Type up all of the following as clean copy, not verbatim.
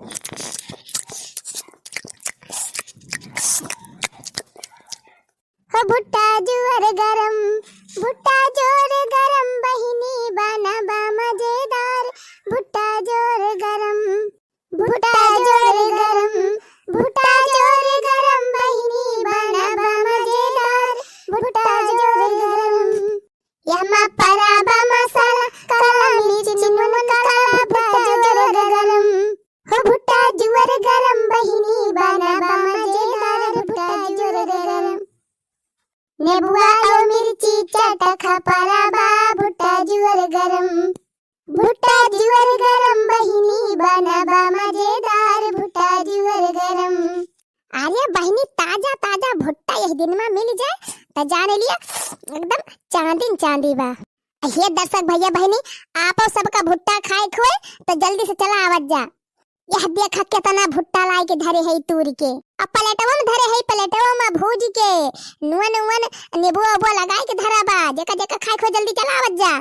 हो भुट्टा जुअर गरम, भुट्टा जोर गरम, बहिनी बनबा मजेदार। भुट्टा जोर गरम, भुट्टा जोर गरम, भुट्टा जोर गरम, बहिनी बनबा मजेदार। भुट्टा जोर गरम, यमा पराबा मसाला, काला मिर्च नून काला, भुट्टा जोर गरम। हो भुट्टा जुअर गरम, बहिनी बनबा मजेदार। भुट्टा जोर गरम, नेबुआ और मिर्ची चटखा पराबा, भुट्टा जुअर गरम। भुट्टा जुअर गरम, बहिनी बनबा मजेदार। भुट्टा जुअर गरम। अरे बहिनी ताजा ताजा भुट्टा यही दिन में मिल जाए तो जाने लिया एकदम चांदी चांदी बा। ये दर्शक भैया बहनी आप सबका भुट्टा खाए खोए तो जल्दी से चला आवत जा। यह देख केतना भुट्टा लाई के धरे है तूर के, अब प्लेटवा में धरे है, प्लेटवा में भूज के नुन नुन नींबू अबो लगाए के धरा बा। जेका जेका खाए खो जल्दी चला आवत जा।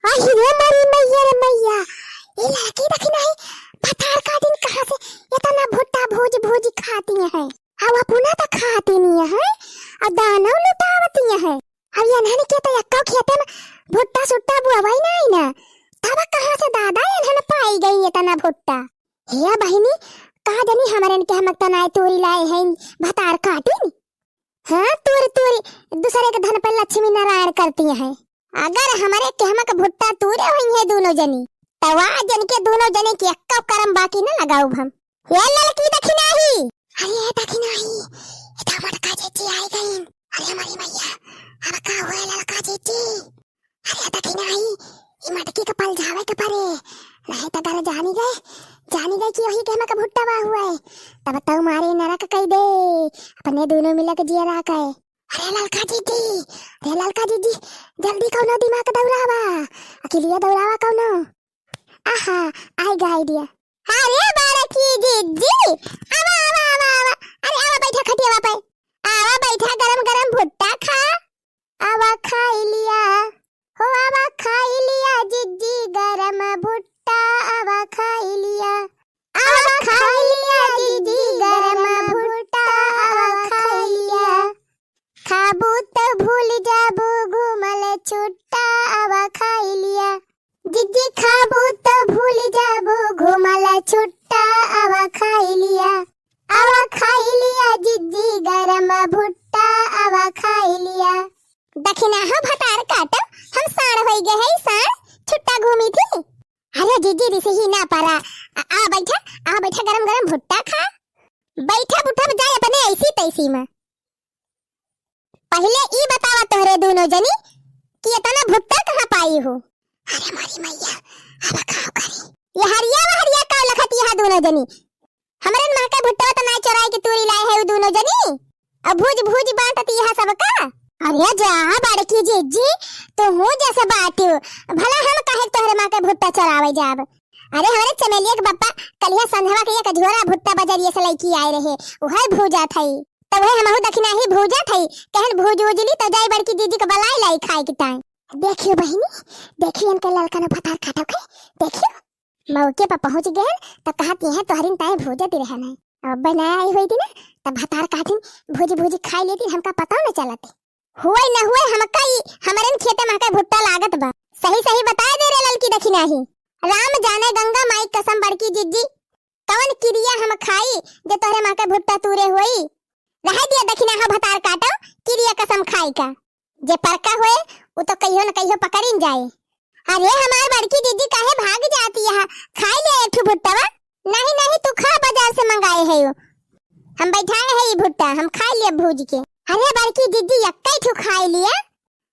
आई रे मारी मैया रे मैया, ये लड़की देखी नहीं पतार का दिन कहां से इतना भुट्टा भूज भूज खाती है। अब अपना तो खाती नहीं है और दाना लुटावती है। अब ये नहने के तो यक्का खेते में भुट्टा सुट्टा बुआवाई नहीं ना, तब कहां से दादा इन्हने पाई गई इतना भुट्टा। हे बहिनी कहा जानी हमारे के हम तना तोरी लाए हैं भतार काटी। हां तोरी तोरी दूसरे के धन पर लक्ष्मी नारायण करती है। अगर हमारे कहमा का भुट्टा तोरे हुई है दोनों जनी तवा जन के दोनों जने की अक्का करम बाकी न लगाऊ हम। ये लड़की देखी नहीं, अरे देखी नहीं इतना मटका जीती आई गई। अरे हमारी मैया अब का हुआ लड़का जीती। अरे देखी नहीं ये मटकी का पल जावे के परे रहे तो घर जानी गए कि वही कहमा का भुट्टा बा हुआ है। तब तो मारे नरक कह दे अपने दोनों मिलक जिया रहा है। अरे लड़का जीती, अरे लड़का जीती जल्दी कौनो दिमाग दौड़ावा, अकेलिया दौड़ावा कौनो। आहा आई गा आइडिया। अरे बारकी जीजी आवा आवा आवा आवा, अरे आवा बैठा खटिया पे, आवा बैठा गरम गरम भुट्टा खा। आवा खाई लिया हो, आवा खाई लिया जीजी गरम भुट्टा, आवा खाई लिया, आवा खाई लिया जीजी गरम भुट्टा, आवा खाई लिया। खाबू तो भूल जाबू घूमल छुट्टा, आवा खाई लिया जीजी। खाबू तो भूल जाबू घूमल छुट्टा, आवा खाई लिया, आवा खाई लिया जीजी गरम भुट्टा, आवा खाई लिया। दखिना हो भतार काटो हम साड़ होई गए है, साड़ छुट्टा घूमी थी। अरे जीजी रिसे ही ना पारा, आ बैठा गरम गरम भुट्टा खा। बैठा बुठा जाए अपने ऐसी तैसी में। पहले ई बतावा तोहरे दोनों जनी कि इतना भुट्टा कहां पाई हो। अरे मारी मैया अब खाओ करी ये हरिया का लखत यहां दोनों जनी हमरे मां का भुट्टा तो ना चुराई के तूरी लाए है दोनों जनी। अब भूज बांटती यहां सबका। अरे जा बड़की जीजी तो हूं जैसे बाटू भला हम काहे तोहरे मां के भुट्टा चरावे जाब। अरे हमारे चमेलिया के बप्पा कलिया संधवा के एक झोरा भुट्टा बजरिए से लईकी आए रहे, उहै भूजा थई तब वह हमहु दखिना ही भूजा थई। कहन भूज उजली तो जाई बड़की दीदी के बलाई लाई खाए के ताई। देखियो बहिनी देखियो इनके लड़का ने भतार काटो के, देखियो मौके पर पहुंच गए तो कहती है तोहरिन ताई भूजती रहना। अब बनाई आई हुई थी ना तब भतार काटिन भूज खाई लेती, हमका पता न चलत हुए न हुए हमका ही हमरन खेते में का भुट्टा लागत बा। सही बता दे रे लड़की दखिना ही। राम जाने गंगा माई कसम बड़की जीजी कौन क्रिया हम खाई जे तोहरे मां के भुट्टा तूरे होई। रह दिया दखिना हा भतार काटो क्रिया कसम खाई का, जे परका होए वो तो कहियो न कहियो पकड़िन जाए। अरे हमार बड़की दीदी काहे भाग जाती है, खाई ले एक भुट्टा। नहीं तू खा बाजार से मंगाए है, हम बैठाए है ये भुट्टा हम खाई लिए भूज के। अरे बड़की दीदी यक्का ही खाई लिया।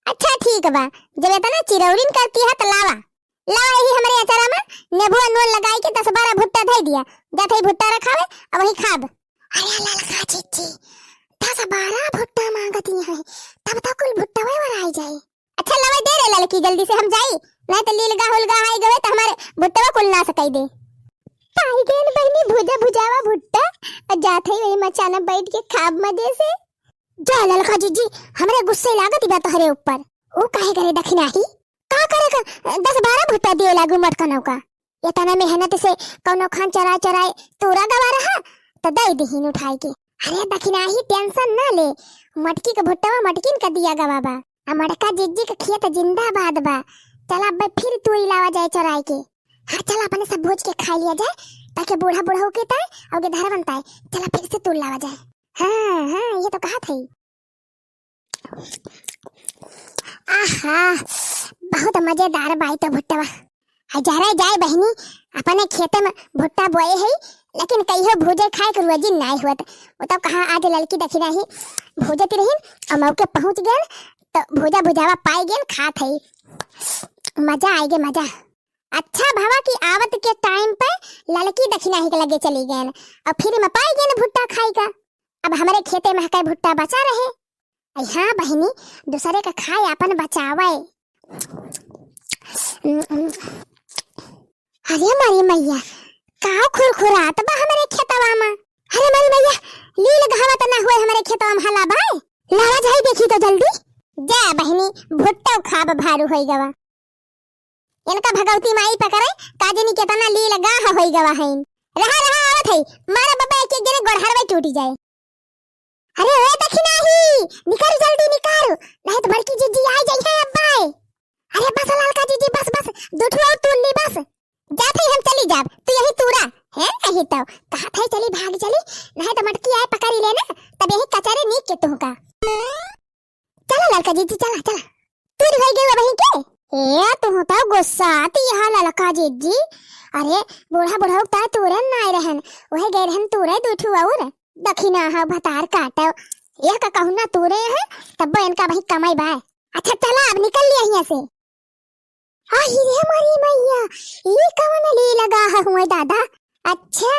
अच्छा ठीक बा, जब इतना चिरौरीन करती है तो लावा यही हमारे अचारा में नींबू नून लगाई के 10-12 भुट्टा धई दिया, जाते ही भुट्टा रखावे अब वही खाब। अरे ललका जीजी 10-12 भुट्टा मांगती है तब तो कुल भुट्टा वही आई जाए। अच्छा लवे दे रे लड़की जल्दी से हम जाई, नहीं तो लीलगा हुलगा आई गए तो हमारे भुट्टा कुल ना सकाई दे। पाई गेन बहनी भुजावा भुट्टा और जाते ही वही मचाना बैठ के खाब मजे से। जा ललका जीजी हमरे गुस्से लागत बा तोहरे ऊपर, ओ काहे करे दखिना ही का करे 10-12 भुट्टा दिए लागू मटका नौका। ये तना मेहनत से कौनो खान चराए चराए तोरा गवा रहा तो दई दहीन उठाई के। अरे दखिना ही टेंशन ना ले, मटकी के भुट्टा मटकिन का दिया गवा बा। आ मटका जिज्जी के खेत जिंदाबाद बा। चल अब फिर तोरी लावा जाए चराए के। हाँ चल अपने सब भोज के खा लिया जाए ताकि बूढ़ा बूढ़ा होके ताए और के धारा बनता है। चला फिर से तोड़ लावा जाए। हाँ हाँ ये तो कहा थी। आहा बहुत मजेदार बाई तो भुट्टा हजारा जाए बहनी अपने खेते में भुट्टा बोए है, लेकिन कहियो भूजे खाए के रोजी नहीं हुआ। वो तो कहा आज लड़की देखी नहीं भूजती रही और मौके पहुंच गए तो भूजा भुजावा पाई गए खात है। मजा आएगे मजा। अच्छा भावा कि आवत के टाइम पे लड़की दक्षिणा ही के लगे चली गए और फिर में पाई गए भुट्टा खाई का। अब हमारे खेते में हका भुट्टा बचा रहे। हाँ बहनी दूसरे का खाए अपन बचावे। अरे मारी मैया का खुरखुरात बा हमारे खेतवा में। अरे मारी मैया लील घावत ना हुए हमारे खेतवा में हला बाय। लावा जाई देखी तो जल्दी जा बहनी भुट्टा खाब भारू होई गवा। इनका भगवती माई पकड़े काजनी केतना लील गाह होई गवा है। रहा रहा आवत है मारा बाबा एक एक दिन गोड़हरवे टूटी जाए। अरे ओए दखिना ही निकाल जल्दी निकाल नहीं तो बड़की जीजी आ जाई है अब्बा। अरे बस लालका जीजी बस बस दूठवा तोड़ ली बस जाते हम चली जाब तू यही तूरा है नहीं तो कहा था चली भाग चली नहीं तो मटकी आए पकड़ लेना तब यही कचारे नीक के तू का। चला लालका जीजी चला चला तू रह गई वहीं के। ए तू तो गुस्सा आती यहां लालका जीजी। अरे बूढ़ा बूढ़ा ता तूरन ना रहन वही गए रहन तूरे दूठू और दखिना हा भतार काटा यह का कहू ना तूरे है तब इनका भाई कमाई बाय। अच्छा चला अब निकल लिया यहां से। आई रे मारी मैया ये कौन ली लगा हुआ दादा। अच्छा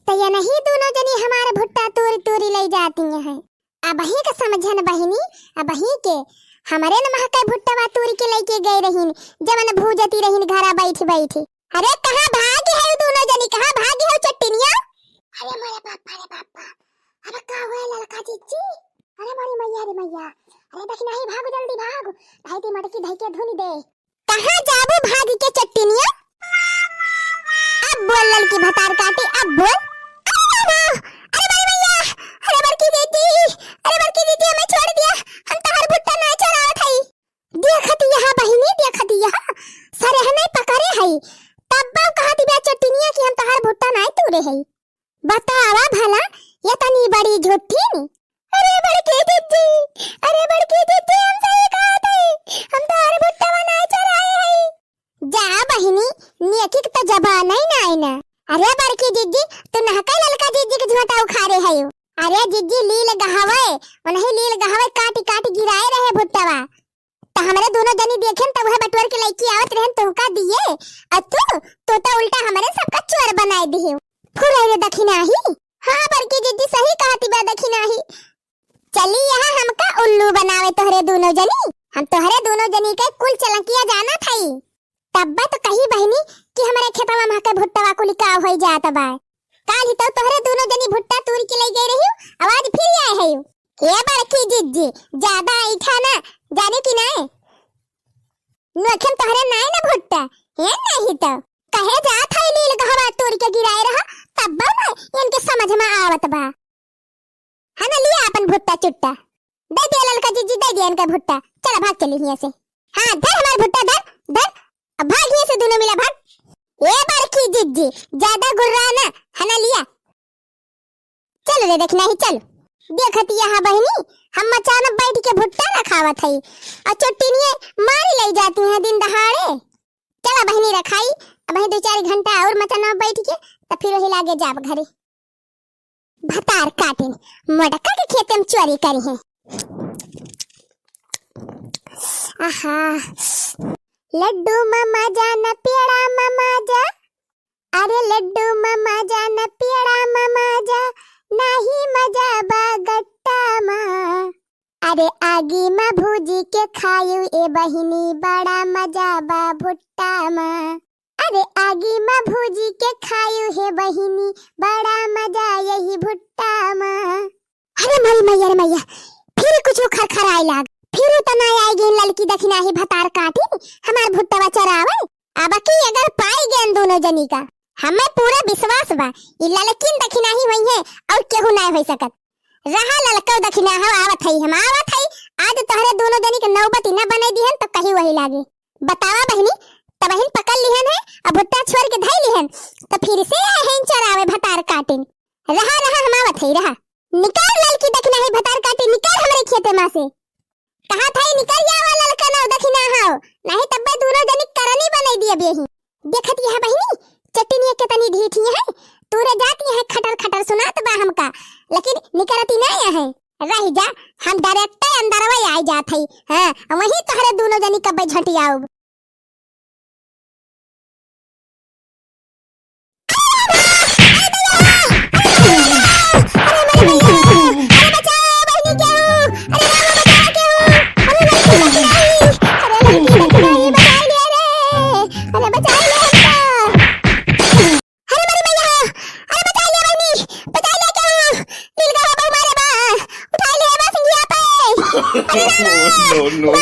तो ये नहीं दोनों जनी हमारे भुट्टा तोरी तोरी ले जाती हैं। अब ही का समझन बहनी अब ही के हमारे न महका भुट्टा तोरी के लेके गए रहीन जवन भूजती रहीन घरा बैठी बैठी। अरे कहां भागे है दोनों जनी कहां भागे है चट्टनिया। अरे मेरे पापा अरे का हुआ लड़का जीजी। अरे मारी मैया रे मैया अरे देख नहीं भागो जल्दी भाग भाई ती मटकी धई के धुनी दे। कहां जाबू भाग के चट्टनिया। अब बोल लड़की भतार काटी अब बोल। अरे मारी मैया अरे बड़की दीदी हमें छोड़ दिया हम तहार भुट्टा ना चरावत हई। देखती यहां बहिनी देखती यहां सरे हने पकड़े हई तब कहती बे चट्टनिया कि हम तहार भुट्टा ना तोड़े हई। बतावा भला ये तनी बड़ी झूठी नी। अरे बड़की दीदी हम सही कहत हई हम तहार भुट्टा ना चराए हई। जा बहिनी नेकी तो जबान ही ना आईना। अरे बड़की दीदी तू नहका ललका दीदी के झोटा उखाड़े हई। अरे दीदी लील गहावे नहीं लील गहावे काटी काटी गिराए रहे भुट्टावा तो हमारे दोनों जनी देखेन तब वह बटवर के लड़की आवत रहन तोहका दिए और तू तो उल्टा हमारे सबका चोर बनाए दिए फुरे दखिना ही। हां बड़की दीदी सही कहती बा दखिना ही। चली यहां हमका उल्लू बनावे तोहरे दोनों जनी हम तोहरे दोनों जनी के कुल चलकिया जाना थई तब तो कही बहनी कि हमारे खेतवा में के भुट्टावा को लिकाव होई जात बा। काल ही तो तोहरे दोनों जनी भुट्टा तोड़ के ले गई रही आवाज फिर आए है। ये बड़की जीजी ज्यादा ऐठा ना जाने की ना नखन तोहरे नाय ना भुट्टा ये नहीं तो कहे जात है लील गहवा तोड़ के गिराए रहा तब ना इनके समझ में आवत बा। है ना लिया अपन भुट्टा चुट्टा दे दे ललका जीजी दे दे इनका भुट्टा। चला भाग चली यहां से। हां धर हमारा भुट्टा धर अब भाग यहां से दोनों मिला भाग। ये बड़की जीजी ज्यादा गुर्रा ना है ना लिया। चल रे देखना ही चल देखती यहां बहनी हम अचानक बैठ के भुट्टा ना खावत हई और चट्टनिए मारी ले जाती हैं दिन दहाड़े। चला बहनी रखाई अब 2-4 घंटा और मचाना बैठ के तो फिर वही लागे जाब घरे भतार काटे मडका के खेत में चोरी करी है। आहा लड्डू मामा जाना पेड़ा मामा जा। अरे लड्डू मामा जाना पेड़ा मामा जा नहीं मजा बा गट्टा माँ। अरे आगी माँ भूजी के खायू ए बहिनी बड़ा मजा बा भुट्टा माँ। अरे आगी माँ भूजी के खायू है बहिनी बड़ा मजा यही भुट्टा माँ। अरे मारी मैया फिर कुछ खरखराए लाग फिर तना आएगी लड़की दखिना ही भतार काटी हमार भुट्टा चरावे अब की अगर पाई गए दोनों जनी का हमें पूरा विश्वास बा ई ललकिन दखिना ही होई है और केहू ना होई सकत रहा ललका दखिना हो आवत है आज तोहरे दोनों जनी के नौबत न बने दिहन तो कहीं वही लागे बतावा बहनी तब बहन पकड़ लिहन है अब भुट्टा छोड़ के धई लिहन तो फिर से हेन चरावे भतार काटिन रहा हम आवत है रहा निकाल ललकी दखिना है भतार काटे निकाल हमरे खेते में से कहा था निकल जा वाला ललका ना दखिना हो नहीं तब दोनों जनी करनी बनाई दी अब यही देखत यह बहनी चटनी के तनी ढीठी है तूरे जाती है खटर खटर सुनात बा हमका लेकिन निकलती नहीं है रही जा हम डायरेक्ट अंदर वही आ जात है हां वही तोहरे दोनों जनी कब झटियाओ no.